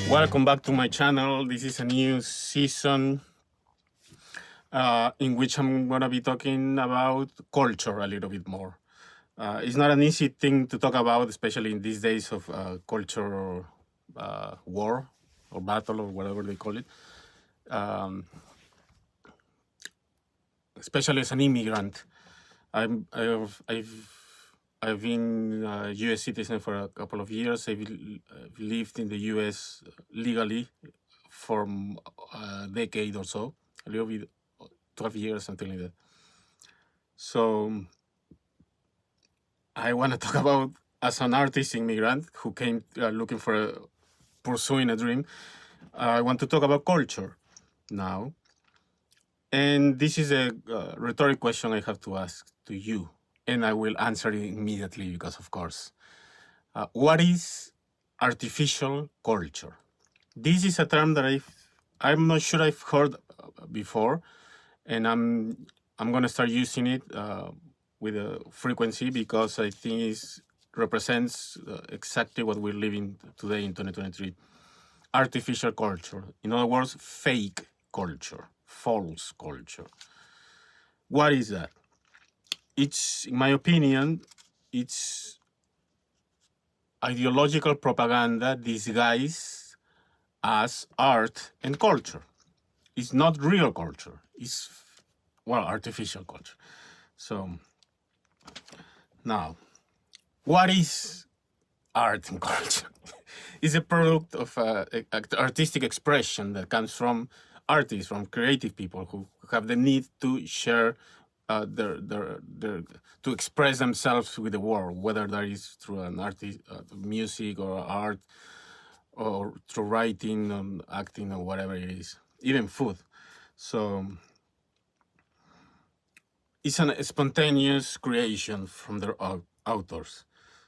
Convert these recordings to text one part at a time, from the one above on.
Welcome back to my channel. This is a new season in which I'm going to be talking about culture a little bit more. It's not an easy thing to talk about, especially in these days of culture war or battle or whatever they call it. Especially as an immigrant. I've been a U.S. citizen for a couple of years. I've lived in the U.S. legally for a decade or so, a little bit, 12 years, something like that. So I want to talk about, as an artist immigrant who came looking for pursuing a dream, I want to talk about culture now. And this is a rhetoric question I have to ask to you, and I will answer it immediately because, of course, what is artificial culture? This is a term that I'm not sure I've heard before, and I'm going to start using it with a frequency because I think it represents exactly what we're living today in 2023. Artificial culture. In other words, fake culture, false culture. What is that? It's, in my opinion, it's ideological propaganda disguised as art and culture. It's not real culture. It's, well, artificial culture. So now, what is art and culture? It's a product of artistic expression that comes from artists, from creative people who have the need to share to express themselves with the world, whether that is through an artist, music or art, or through writing, acting, or whatever it is, even food. So it's a spontaneous creation from their authors.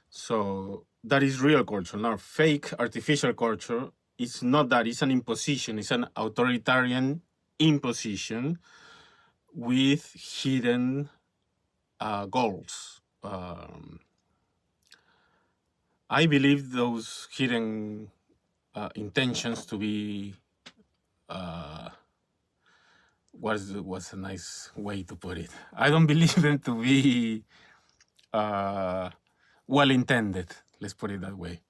So that is real culture. Now, fake artificial culture is not that. It's an imposition. It's an authoritarian imposition with hidden goals. I believe those hidden intentions to be what's a nice way to put it? I don't believe them to be well-intended. Let's put it that way.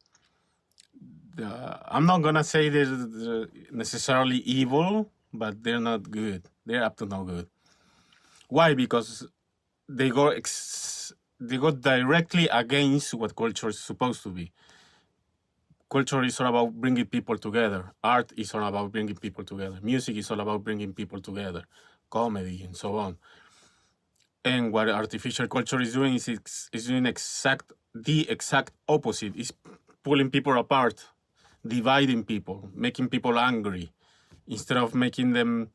I'm not gonna say they're necessarily evil, but they're not good. They're up to no good. Why? Because they go directly against what culture is supposed to be. Culture is all about bringing people together. Art is all about bringing people together. Music is all about bringing people together. Comedy and so on. And what artificial culture is doing is doing the exact opposite. It's pulling people apart, dividing people, making people angry, instead of making them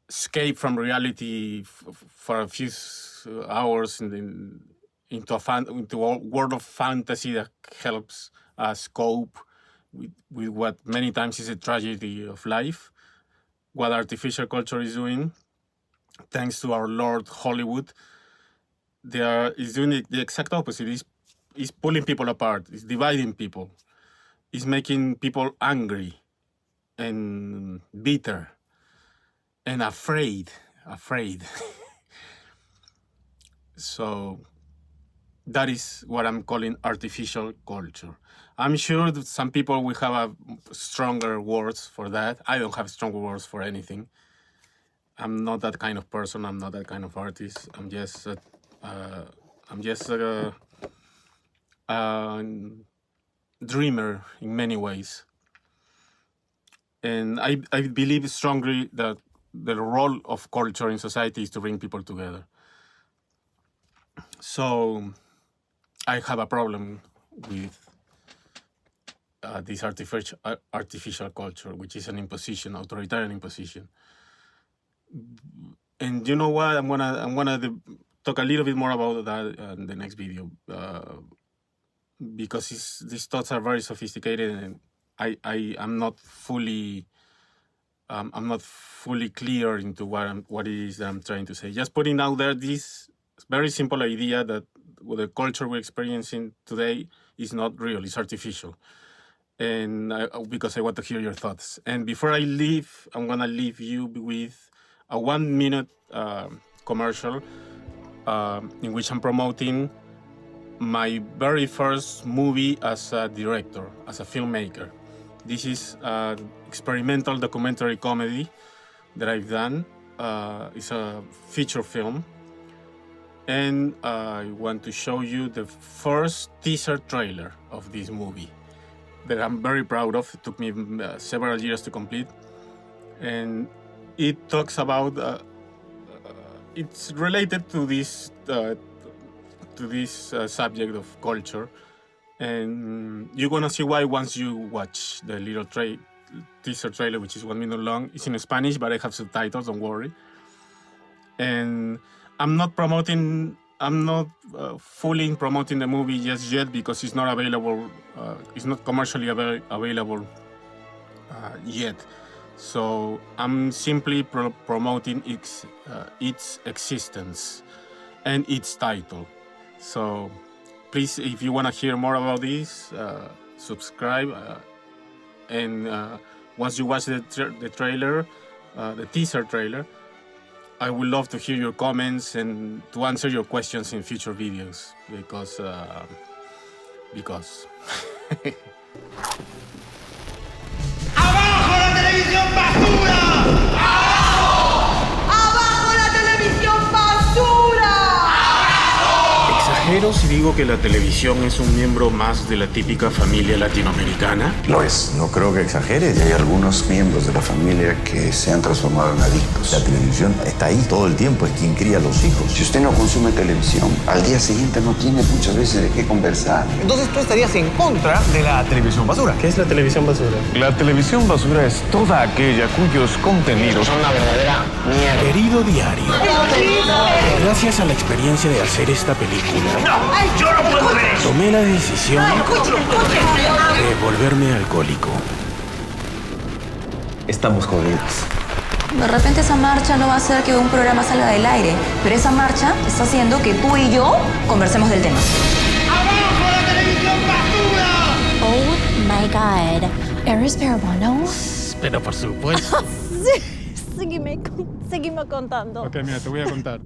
escape from reality for a few hours into a world of fantasy that helps us cope with what many times is a tragedy of life. What artificial culture is doing, thanks to our Lord Hollywood, is doing the exact opposite. It's pulling people apart. It's dividing people. It's making people angry and bitter and afraid. So that is what I'm calling artificial culture. I'm sure that some people will have stronger words for that. I don't have stronger words for anything. I'm not that kind of person. I'm not that kind of artist. I'm just a dreamer in many ways. And I believe strongly that the role of culture in society is to bring people together. So I have a problem with this artificial culture, which is an imposition, authoritarian imposition. And you know what? I'm gonna talk a little bit more about that in the next video, because these thoughts are very sophisticated, and I'm not fully clear into what it is that I'm trying to say. Just putting out there this very simple idea that the culture we're experiencing today is not real, it's artificial. and because I want to hear your thoughts. And before I leave, I'm gonna leave you with a 1 minute commercial in which I'm promoting my very first movie as a director, as a filmmaker. This is an experimental documentary comedy that I've done. It's a feature film. And I want to show you the first teaser trailer of this movie that I'm very proud of. It took me several years to complete. And it talks about, it's related to this subject of culture. And you're gonna see why once you watch the little teaser trailer, which is 1 minute long. It's in Spanish, but I have subtitles, don't worry. And I'm not fully promoting the movie just yet because it's not available, it's not commercially available yet. So I'm simply promoting its existence and its title. So please, if you want to hear more about this, subscribe. And once you watch the trailer, the teaser trailer, I would love to hear your comments and to answer your questions in future videos because. ¡Abajo la televisión basura! ¡Abajo la televisión basura! ¿Exagero si digo que la televisión es un miembro más de la típica familia latinoamericana? Lo es. No creo que exagere. Hay algunos miembros de la familia que se han transformado en adictos. La televisión está ahí todo el tiempo. Es quien cría a los hijos. Si usted no consume televisión, al día siguiente no tiene muchas veces de qué conversar. Entonces tú estarías en contra de la televisión basura. ¿Qué es la televisión basura? La televisión basura es toda aquella cuyos contenidos Son una verdadera mierda. Querido diario, gracias a la experiencia de hacer esta película, ¡Yo no puedo ver eso! tomé la decisión de volverme alcohólico. Estamos jodidos. De repente esa marcha no va a hacer que un programa salga del aire, pero esa marcha está haciendo que tú y yo conversemos del tema. ¡Abajo la televisión basura! Oh my God. ¿Eres peruano? Pero por supuesto. Seguime contando. Ok, mira, te voy a contar.